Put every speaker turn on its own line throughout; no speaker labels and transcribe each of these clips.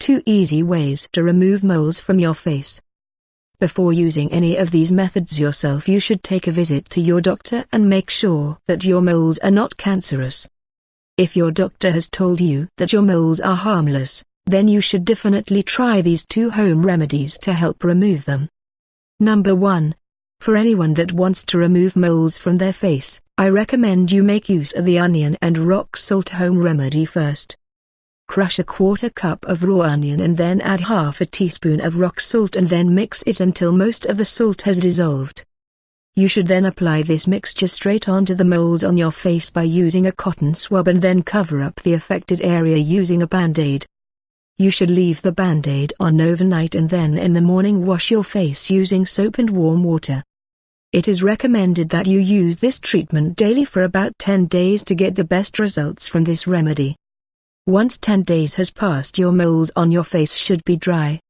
2 easy ways to remove moles from your face. Before using any of these methods yourself, you should take a visit to your doctor and make sure that your moles are not cancerous. If your doctor has told you that your moles are harmless, then you should definitely try these 2 home remedies to help remove them. Number 1. For anyone that wants to remove moles from their face, I recommend you make use of the onion and rock salt home remedy first. Crush a 1/4 cup of raw onion and then add half a teaspoon of rock salt and then mix it until most of the salt has dissolved. You should then apply this mixture straight onto the moles on your face by using a cotton swab and then cover up the affected area using a band-aid. You should leave the band-aid on overnight and then in the morning wash your face using soap and warm water. It is recommended that you use this treatment daily for about 10 days to get the best results from this remedy. Once 10 days has passed, your moles on your face should be dry.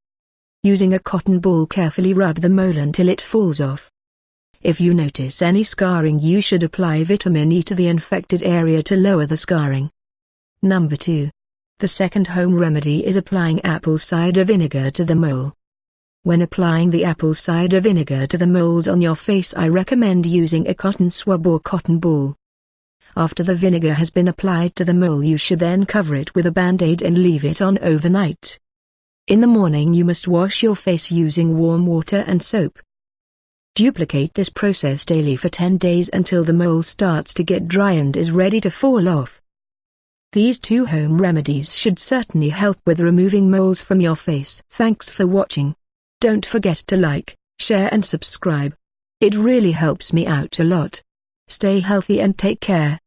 Using a cotton ball, carefully rub the mole until it falls off. If you notice any scarring, you should apply vitamin E to the infected area to lower the scarring. Number 2. The second home remedy is applying apple cider vinegar to the mole. When applying the apple cider vinegar to the moles on your face, I recommend using a cotton swab or cotton ball. After the vinegar has been applied to the mole, you should then cover it with a band-aid and leave it on overnight. In the morning you must wash your face using warm water and soap. Duplicate this process daily for 10 days until the mole starts to get dry and is ready to fall off. These 2 home remedies should certainly help with removing moles from your face. Thanks for watching. Don't forget to like, share and subscribe. It really helps me out a lot. Stay healthy and take care.